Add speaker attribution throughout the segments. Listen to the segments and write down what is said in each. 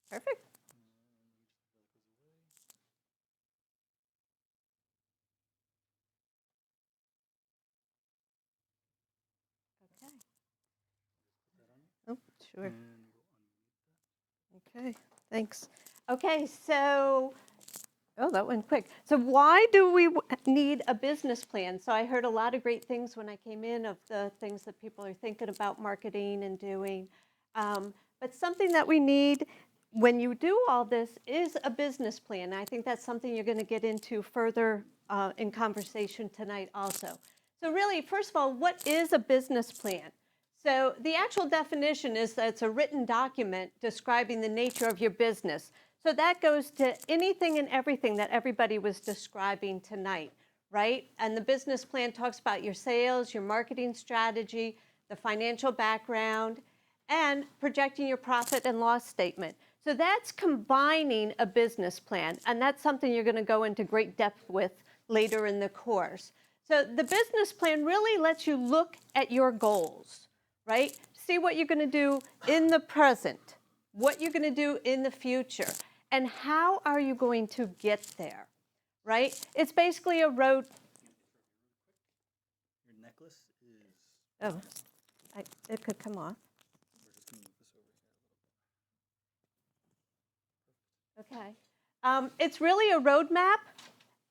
Speaker 1: Perfect. Okay. Oh, sure. Okay, thanks. Okay, so, oh, that went quick. So why do we need a business plan? So I heard a lot of great things when I came in of the things that people are thinking about marketing and doing. But something that we need when you do all this is a business plan. I think that's something you're going to get into further in conversation tonight also. So really, first of all, what is a business plan? So the actual definition is that it's a written document describing the nature of your business. So that goes to anything and everything that everybody was describing tonight, right? And the business plan talks about your sales, your marketing strategy, the financial background, and projecting your profit and loss statement. So that's combining a business plan, and that's something you're going to go into great depth with later in the course. So the business plan really lets you look at your goals, right? See what you're going to do in the present, what you're going to do in the future, and how are you going to get there, right? It's basically a road.
Speaker 2: Your necklace is.
Speaker 1: Oh, it could come off.
Speaker 2: We're just gonna move this over here.
Speaker 1: Okay. It's really a roadmap,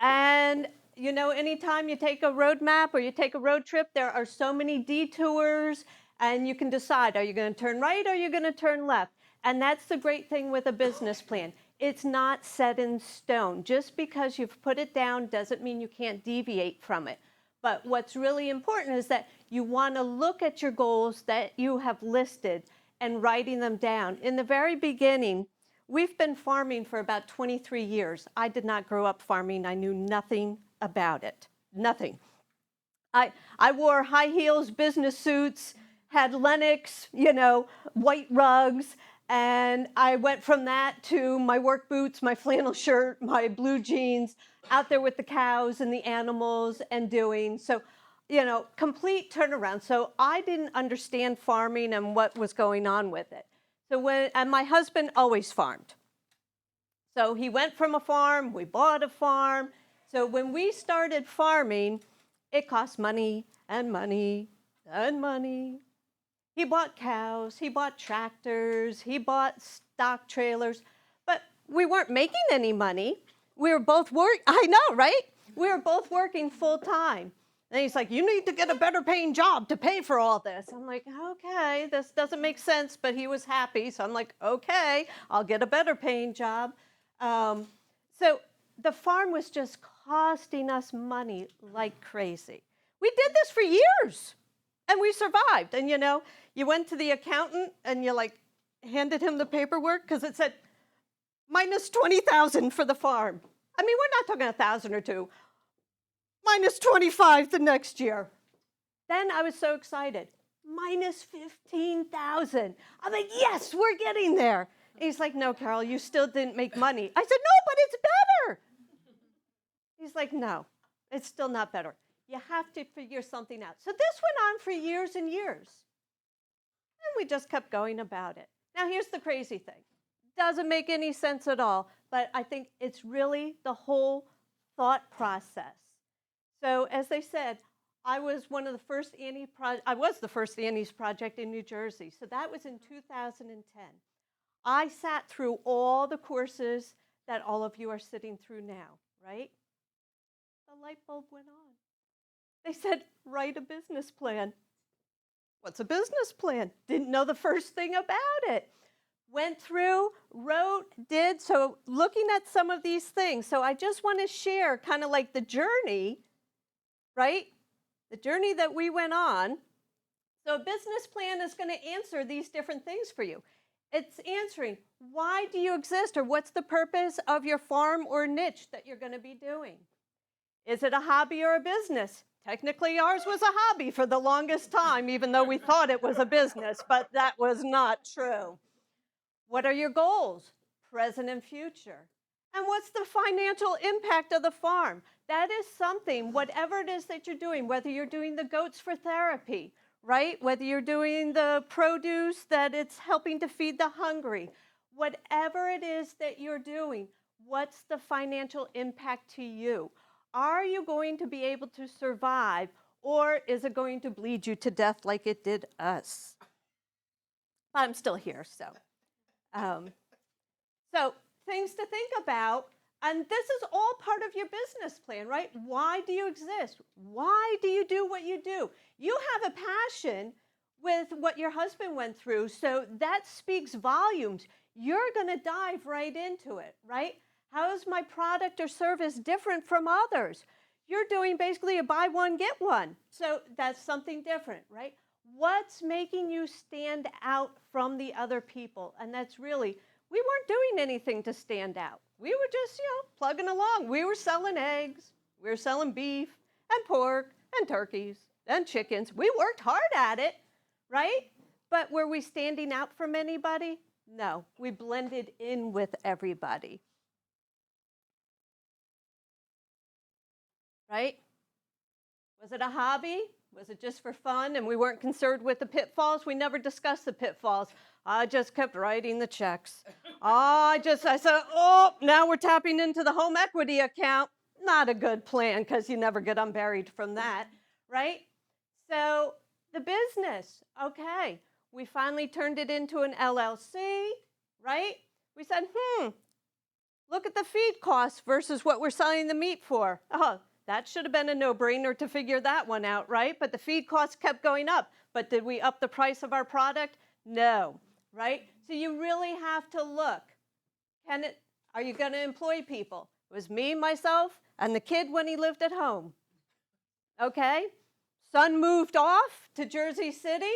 Speaker 1: and you know, anytime you take a road map or you take a road trip, there are so many detours, and you can decide, are you going to turn right or are you going to turn left? And that's the great thing with a business plan. It's not set in stone. Just because you've put it down doesn't mean you can't deviate from it. But what's really important is that you want to look at your goals that you have listed and writing them down. In the very beginning, we've been farming for about 23 years. I did not grow up farming. I knew nothing about it. Nothing. I wore high heels, business suits, had Lennox, you know, white rugs, and I went from that to my work boots, my flannel shirt, my blue jeans, out there with the cows and the animals and doing. So, you know, complete turnaround. So I didn't understand farming and what was going on with it. So and my husband always farmed. So he went from a farm, we bought a farm. So when we started farming, it cost money and money and money. He bought cows, he bought tractors, he bought stock trailers, but we weren't making any money. We were both I know, right? We were both working full time. And he's like, you need to get a better paying job to pay for all this. I'm like, okay, this doesn't make sense, but he was happy. So I'm like, okay, I'll get a better paying job. So the farm was just costing us money like crazy. We did this for years and we survived. And you know, you went to the accountant and you like handed him the paperwork because it said minus 20,000 for the farm. I mean, we're not talking 1,000 or two. Minus 25 the next year. Then I was so excited. Minus 15,000. I'm like, yes, we're getting there. And he's like, no, Carol, you still didn't make money. I said, no, but it's better. He's like, no, it's still not better. You have to figure something out. So this went on for years and years. And we just kept going about it. Now, here's the crazy thing. Doesn't make any sense at all, but I think it's really the whole thought process. So as they said, I was one of the first I was the first Annie's project in New Jersey. So that was in 2010. I sat through all the courses that all of you are sitting through now, right? The light bulb went on. They said, write a business plan. What's a business plan? Didn't know the first thing about it. Went through, wrote, did. So looking at some of these things. So I just want to share kind of like the journey, right? The journey that we went on. So a business plan is going to answer these different things for you. It's answering, why do you exist, or what's the purpose of your farm or niche that you're going to be doing? Is it a hobby or a business? Technically, ours was a hobby for the longest time, even though we thought it was a business, but that was not true. What are your goals, present and future? And what's the financial impact of the farm? That is something, whatever it is that you're doing, whether you're doing the goats for therapy, right? Whether you're doing the produce that it's helping to feed the hungry, Whatever it is that you're doing, what's the financial impact to you? Are you going to be able to survive, or is it going to bleed you to death like it did us? But I'm still here, so. So things to think about, and this is all part of your business plan, right? Why do you exist? Why do you do what you do? You have a passion with what your husband went through, so that speaks volumes. You're going to dive right into it, right? How is my product or service different from others? You're doing basically a buy one, get one. So that's something different, right? What's making you stand out from the other people? And that's really, we weren't doing anything to stand out. We were just, plugging along. We were selling eggs. We were selling beef and pork and turkeys and chickens. We worked hard at it, right? But were we standing out from anybody? No, we blended in with everybody. Right? Was it a hobby? Was it just for fun and we weren't concerned with the pitfalls? We never discussed the pitfalls. I just kept writing the checks. I said, now we're tapping into the home equity account. Not a good plan because you never get unburied from that, right? So the business, okay, we finally turned it into an LLC, right? We said, look at the feed costs versus what we're selling the meat for. Oh, that should have been a no-brainer to figure that one out, right? But the feed costs kept going up. But did we up the price of our product? No, right? So you really have to look. Are you going to employ people? It was me, myself, and the kid when he lived at home. Okay? Son moved off to Jersey City.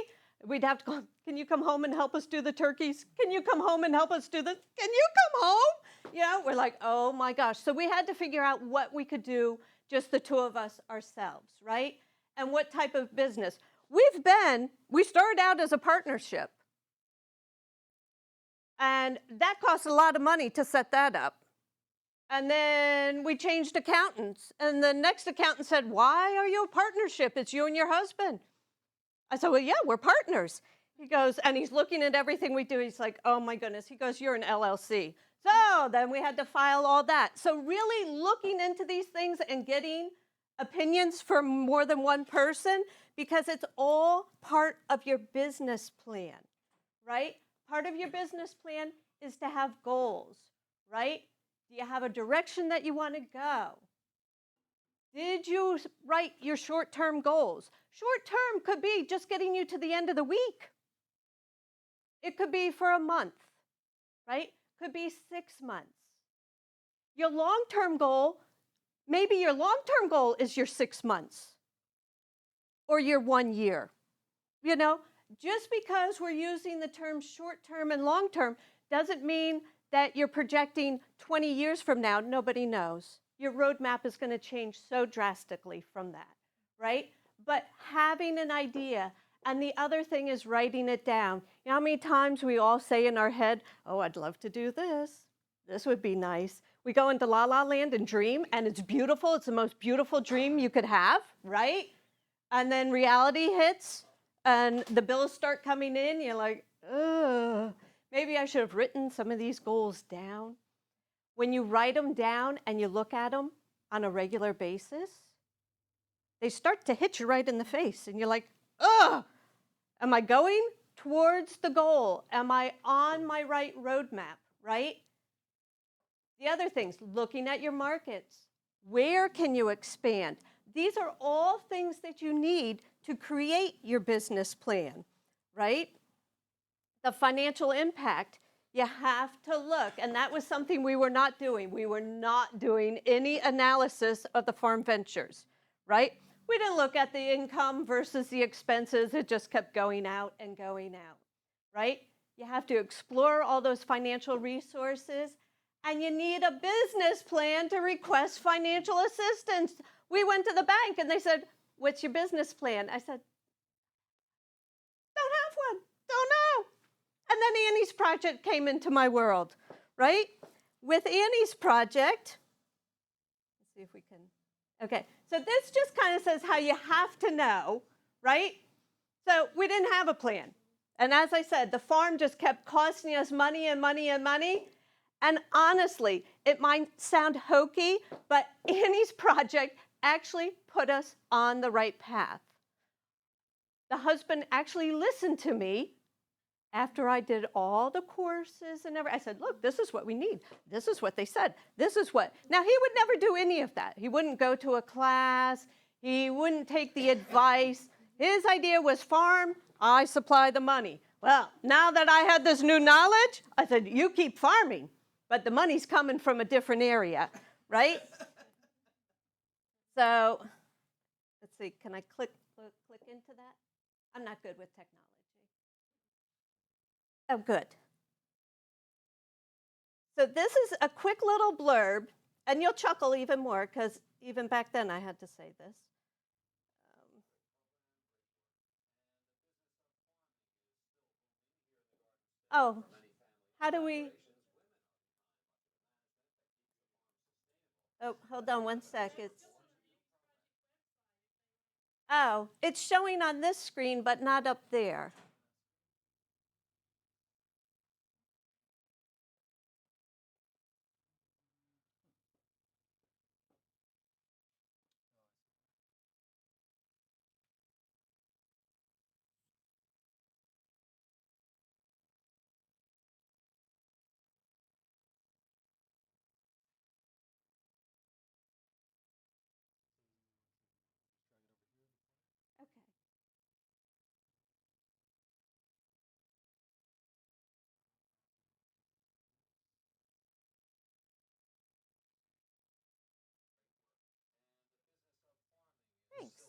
Speaker 1: We'd have to go, can you come home and help us do the turkeys? Can you come home and help us do this? Can you come home? We're like, oh my gosh. So we had to figure out what we could do, just the two of us ourselves, right? And what type of business. We started out as a partnership. And that cost a lot of money to set that up. And then we changed accountants. And the next accountant said, why are you a partnership? It's you and your husband. I said, well, yeah, we're partners. He goes, and he's looking at everything we do. He's like, oh my goodness. He goes, you're an LLC. So then we had to file all that. So really looking into these things and getting opinions from more than one person, because it's all part of your business plan, right? Part of your business plan is to have goals, right? Do you have a direction that you want to go? Did you write your short-term goals? Short-term could be just getting you to the end of the week. It could be for a month, right? Could be 6 months. Your long-term goal, maybe your long-term goal is your 6 months or your 1 year. Just because we're using the term short-term and long-term doesn't mean that you're projecting 20 years from now. Nobody knows. Your roadmap is going to change so drastically from that, right? But having an idea, and the other thing is writing it down. You know how many times we all say in our head, oh, I'd love to do this. This would be nice. We go into La La Land and dream, and it's beautiful. It's the most beautiful dream you could have, right? And then reality hits, and the bills start coming in. You're like, ugh, maybe I should have written some of these goals down. When you write them down and you look at them on a regular basis, they start to hit you right in the face. And you're like, ugh, am I going towards the goal? Am I on my right roadmap, right? The other things, looking at your markets. Where can you expand? These are all things that you need to create your business plan, right? The financial impact. You have to look, and that was something we were not doing. We were not doing any analysis of the farm ventures, right? We didn't look at the income versus the expenses. It just kept going out and going out, right? You have to explore all those financial resources, and you need a business plan to request financial assistance. We went to the bank, and they said, what's your business plan? I said, don't have one, don't know. And then Annie's project came into my world, right? With Annie's project, let's see if we can, okay. So this just kind of says how you have to know, right? So we didn't have a plan. And as I said, the farm just kept costing us money and money and money. And honestly, it might sound hokey, but Annie's project actually put us on the right path. The husband actually listened to me after I did all the courses and everything. I said, look, this is what we need. This is what they said. This is what. Now, he would never do any of that. He wouldn't go to a class. He wouldn't take the advice. His idea was farm, I supply the money. Well, now that I had this new knowledge, I said, you keep farming, but the money's coming from a different area, right? So let's see, can I click into that? I'm not good with technology. Oh, good. So this is a quick little blurb, and you'll chuckle even more because even back then I had to say this. Oh, how do we? Oh, hold on one sec. It's showing on this screen, but not up there. Okay. Thanks.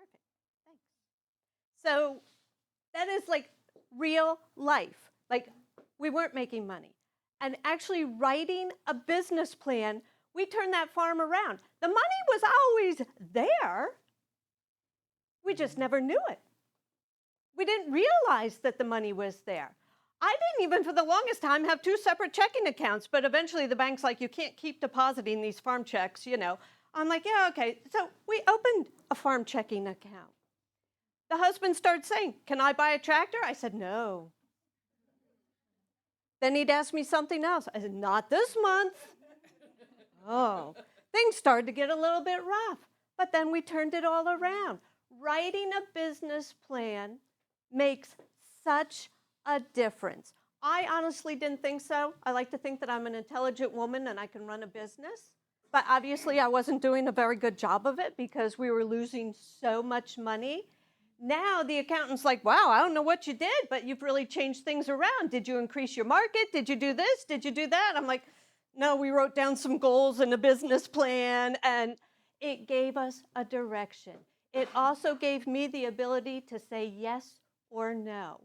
Speaker 1: Perfect. Thanks. So that is like real life. Like we weren't making money. And actually writing a business plan, we turned that farm around. The money was always there. We just never knew it. We didn't realize that the money was there. I didn't even for the longest time have 2 separate checking accounts, but eventually the bank's like, you can't keep depositing these farm checks, you know. I'm like, yeah, okay. So we opened a farm checking account. The husband started saying, can I buy a tractor? I said, no. Then he'd ask me something else. I said, not this month. Oh, things started to get a little bit rough, but then we turned it all around. Writing a business plan makes such a difference. I honestly didn't think so. I like to think that I'm an intelligent woman and I can run a business, but obviously I wasn't doing a very good job of it because we were losing so much money. Now the accountant's like, wow, I don't know what you did, but you've really changed things around. Did you increase your market? Did you do this? Did you do that? I'm like, no, we wrote down some goals and a business plan, and it gave us a direction. It also gave me the ability to say yes or no.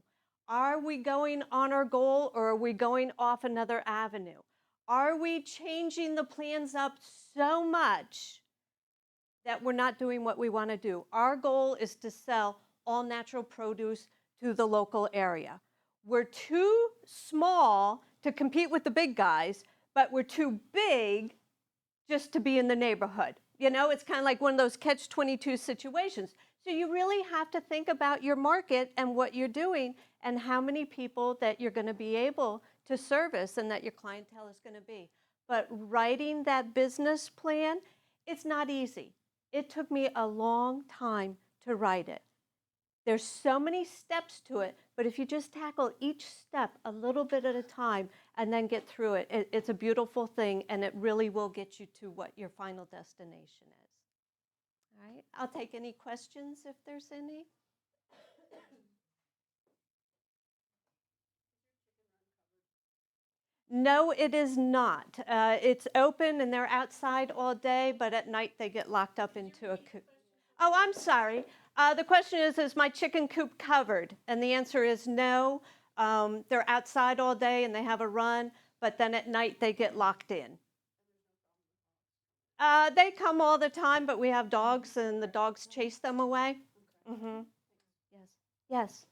Speaker 1: Are we going on our goal or are we going off another avenue? Are we changing the plans up so much that we're not doing what we want to do? Our goal is to sell all natural produce to the local area. We're too small to compete with the big guys, but we're too big just to be in the neighborhood. You know, it's kind of like one of those catch-22 situations. So you really have to think about your market and what you're doing and how many people that you're going to be able to service and that your clientele is going to be. But writing that business plan, it's not easy. It took me a long time to write it. There's so many steps to it, but if you just tackle each step a little bit at a time and then get through it, it's a beautiful thing, and it really will get you to what your final destination is. All right, I'll take any questions if there's any. No, it is not. It's open and they're outside all day, but at night they get locked up into a coop. Oh, I'm sorry. The question is my chicken coop covered? And the answer is no. They're outside all day and they have a run, but then at night they get locked in. They come all the time, but we have dogs and the dogs chase them away. Mm-hmm. Yes. Yes.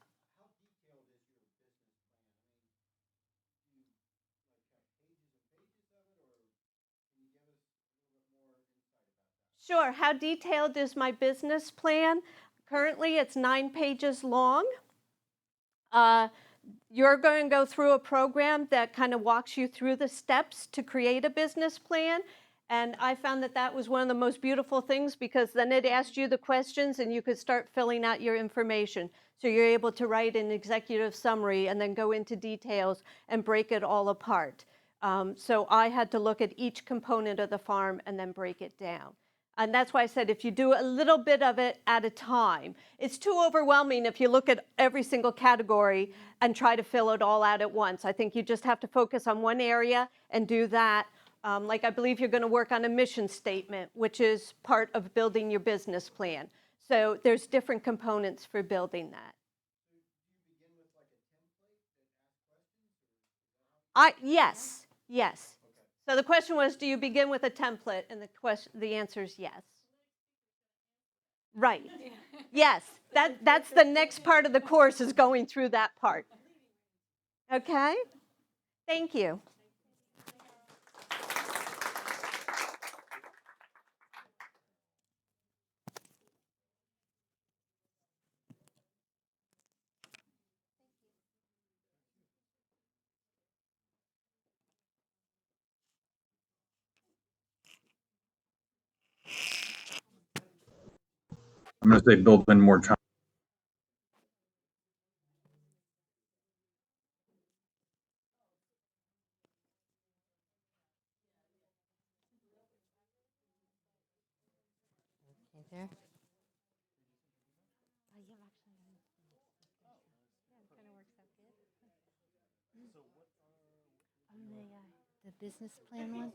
Speaker 1: Sure. How detailed is my business plan? Currently, it's 9 pages long. You're going to go through a program that kind of walks you through the steps to create a business plan. And I found that that was one of the most beautiful things because then it asked you the questions and you could start filling out your information. So you're able to write an executive summary and then go into details and break it all apart. So I had to look at each component of the farm and then break it down. And that's why I said if you do a little bit of it at a time, it's too overwhelming if you look at every single category and try to fill it all out at once. I think you just have to focus on one area and do that. Like I believe you're going to work on a mission statement, which is part of building your business plan. So there's different components for building that. Yes, yes. So the question was, do you begin with a template? And the answer is yes. Right. Yes, that's the next part of the course is going through that part. Okay? Thank you.
Speaker 3: I'm going to say build in more time.
Speaker 4: Okay, there. Oh, yeah, actually, kind of works out good. On the business plan one.